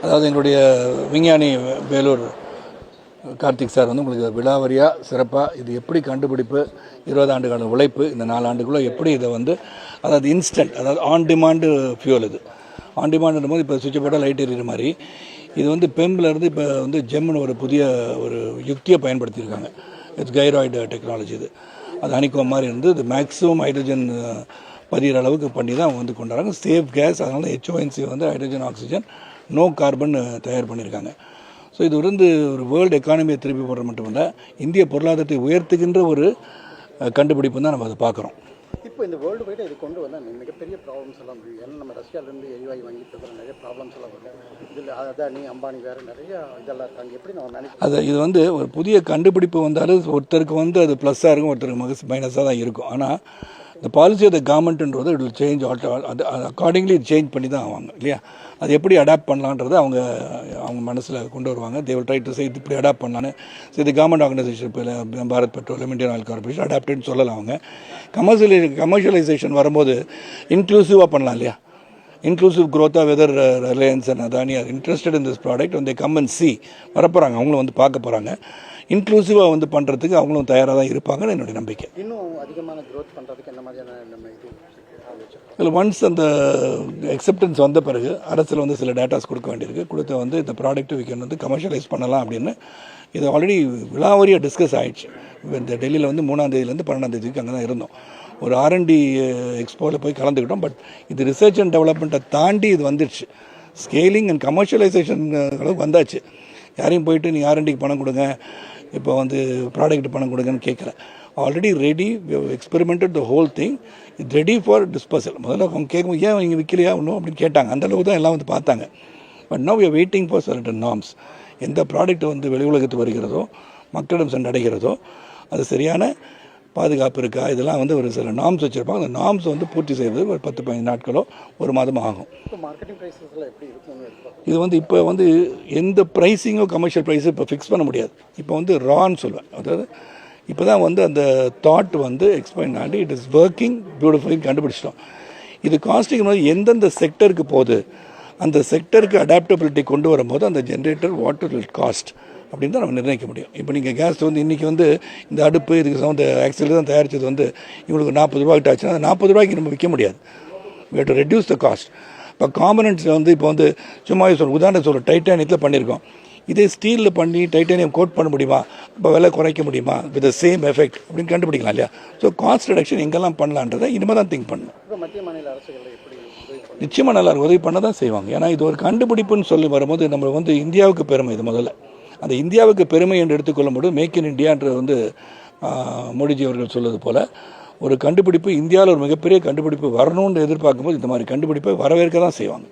அதாவது எங்களுடைய விஞ்ஞானி வேலூர் கார்த்திக் சார் வந்து உங்களுக்கு விலாவரியாக சிறப்பாக இது எப்படி கண்டுபிடிப்பு 20 ஆண்டுகால உழைப்பு இந்த 4 ஆண்டுக்குள்ளே எப்படி இதை வந்து அதாவது இன்ஸ்டன்ட் அதாவது ஆன் டிமாண்டு ஃபியூல் இது ஆன் டிமாண்டுன்ற போது இப்போ சுவிட்ச் போட்டால் லைட் எரியுற மாதிரி இது வந்து பெம்லேருந்து இப்போ வந்து ஜெம்னு ஒரு புதிய ஒரு யுக்தியை பயன்படுத்தியிருக்காங்க. இட்ஸ் கைராய்டு டெக்னாலஜி இது. அது ஹனிகோம் மாதிரி இருந்து இது மேக்ஸிமம் ஹைட்ரஜன் பதிகிற அளவுக்கு பண்ணி தான் அவங்க வந்து கொண்டாடுறாங்க. சேஃப் கேஸ், அதனால HONC வந்து ஹைட்ரஜன் ஆக்சிஜன் நோ கார்பன் தயார் பண்ணியிருக்காங்க. ஸோ இது வந்து ஒரு வேர்ல்டு எக்கானமியை திருப்பி போடுறது மட்டுமல்ல, இந்திய பொருளாதாரத்தை உயர்த்துகின்ற ஒரு கண்டுபிடிப்பு தான் நம்ம அதை பார்க்குறோம். இப்போ இந்த வேர்ல்டு வைடாக இது கொண்டு வந்தால் மிகப்பெரிய ப்ராப்ளம்ஸ் எல்லாம் முடியும். ஏன்னா நம்ம ரஷ்யாவிலேருந்து எரிவாயு வாங்கிட்டு நிறைய ப்ராப்ளம்ஸ் எல்லாம் வரும். இதில் அதானி அம்பானி வேறு நிறைய இதெல்லாம் இருக்காங்க. எப்படி நம்ம மேனேஜ் அது இது வந்து ஒரு புதிய கண்டுபிடிப்பு வந்தாலும் ஒருத்தருக்கு வந்து அது ப்ளஸ்ஸாக இருக்கும், ஒருத்தருக்கு மைனஸாக தான் இருக்கும். ஆனால் இந்த பாலிசி ஆஃப் த கவர்மெண்ட்ன்றது it will change accordingly change பண்ணி தான் ஆவாங்க இல்லையா. அது எப்படி அடாப்ட் பண்ணலான்றது அவங்க மனசில் கொண்டு வருவாங்க. They will try to say இப்படி அடாப்ட் பண்ணலான்னு. ஸோ இது கவர்மெண்ட் ஆர்கனைசேஷன் இப்போ Bharat petroleum, Indian oil corporation அடாப்டட்னு சொல்லலாம். அவங்க கமர்ஷியலைசேஷன் வரும்போது இன்க்ளூசிவாக பண்ணலாம் இல்லையா. இன்க்ளூசிவ் க்ரோத்தாக whether Reliance and Adani are interested in this product வந்து கம் அண்ட் சி வரப்போகிறாங்க. அவங்களும் வந்து பார்க்க போகிறாங்க. இன்க்ளூசிவாக வந்து பண்ணுறதுக்கு அவங்களும் தயாராக தான் இருப்பாங்கன்னு என்னுடைய நம்பிக்கை. இன்னும் அதிகமான க்ரோத் பண்ணுறதுக்கு என்ன மாதிரியான இல்லை ஒன்ஸ் அந்த அக்செப்டன்ஸ் வந்த பிறகு அரசில் வந்து சில டேட்டாஸ் கொடுக்க வேண்டியிருக்கு. கொடுத்த வந்து இந்த ப்ராடக்ட் விற்கணும் வந்து கமர்ஷியலைஸ் பண்ணலாம் அப்படின்னு இது ஆல்ரெடி விலாவரியாக டிஸ்கஸ் ஆகிடுச்சு. இந்த டெல்லியில் வந்து 3ஆம் தேதியிலேருந்து 12ஆம் தேதிக்கு அங்கே தான் இருந்தோம். ஒரு R&D எக்ஸ்போவில் போய் கலந்துக்கிட்டோம். பட் இது ரிசர்ச் அண்ட் டெவலப்மெண்ட்டை தாண்டி இது வந்துடுச்சு. ஸ்கேலிங் அண்ட் கமர்ஷியலைசேஷன் அளவுக்கு வந்தாச்சு. யாரையும் போயிட்டு நீ R&Dக்கு பணம் கொடுங்க, இப்போ வந்து ப்ராடக்ட் பணம் கொடுங்கன்னு கேட்குறேன். Already ready, experimented the whole thing, it ready for disposal. முதல்ல அவங்க கேட்கும் ஏன் நீங்கள் விற்கலையா ஒன்றும் அப்படின்னு கேட்டாங்க. அந்தளவுக்கு தான் எல்லாம் வந்து பார்த்தாங்க. But now we are waiting for certain norms. எந்த ப்ராடக்ட் வந்து வெளி உலகத்துக்கு வருகிறதோ, மக்களிடம் சென்றடைகிறதோ அது சரியான பாதுகாப்பு இருக்கா, இதெல்லாம் வந்து ஒரு சில நார்ம்ஸ் வச்சுருப்பாங்க. அந்த நார்ம்ஸ் வந்து பூர்த்தி செய்வது ஒரு 10-15 நாட்களோ ஒரு மாதம் ஆகும். இது வந்து இப்போ வந்து எந்த ப்ரைஸிங்கோ கமர்ஷியல் ப்ரைஸு இப்போ ஃபிக்ஸ் பண்ண முடியாது. இப்போ வந்து ரான்னு சொல்லுவேன். அதாவது இப்போ தான் வந்து அந்த தாட் வந்து எக்ஸ்பிளைன் ஆகி இட் இஸ் ஒர்க்கிங் பியூட்டிஃபுல்லின்னு கண்டுபிடிச்சிட்டோம். இது காஸ்டிங் வந்து எந்தெந்த செக்டருக்கு போகுது, அந்த செக்டருக்கு அடாப்டபிலிட்டி கொண்டு வரும்போது அந்த ஜென்ரேட்டர் வாட் வில் காஸ்ட் அப்படின்னு தான் நம்ம நிர்ணயிக்க முடியும். இப்போ நீங்கள் கேஸ் வந்து இன்றைக்கி வந்து இந்த அடுப்பு இதுக்கு இந்த ஆக்சில் தான் தயாரித்தது வந்து இவங்களுக்கு 40 ரூபாய்க்கு ஆச்சுன்னா அந்த 40 ரூபாய்க்கு நம்ம விற்க முடியாது. we have to reduce the cost. இப்போ காம்பனன்ட்ஸ் வந்து இப்போ வந்து சும்மா உதாரணம் சொல்கிறோம், டைட்டானியத்தில் பண்ணியிருக்கோம். இதே ஸ்டீலில் பண்ணி டைட்டானியம் கோட் பண்ண முடியுமா, இப்போ விலை குறைக்க முடியுமா வித் த சேம் எஃபெக்ட் அப்படின்னு கண்டுபிடிக்கலாம் இல்லையா. ஸோ காஸ்ட் ரிடக்ஷன் எங்கெல்லாம் பண்ணலான்றதை இனிமேல் தான் திங்க் பண்ணணும். நிச்சயமாக நல்லா உதவி பண்ண தான் செய்வாங்க. ஏன்னா இது ஒரு கண்டுபிடிப்புன்னு சொல்லி வரும்போது நம்ம வந்து இந்தியாவுக்கு பெருமை. இது முதல்ல அந்த இந்தியாவுக்கு பெருமை என்று எடுத்துக்கொள்ளும்போது மேக் இன் இந்தியான்ற வந்து மோடிஜி அவர்கள் சொல்வது போல் ஒரு கண்டுபிடிப்பு இந்தியாவில் ஒரு மிகப்பெரிய கண்டுபிடிப்பு வரணும்னு எதிர்பார்க்கும்போது இந்த மாதிரி கண்டுபிடிப்பை வரவேற்க தான் செய்வாங்க.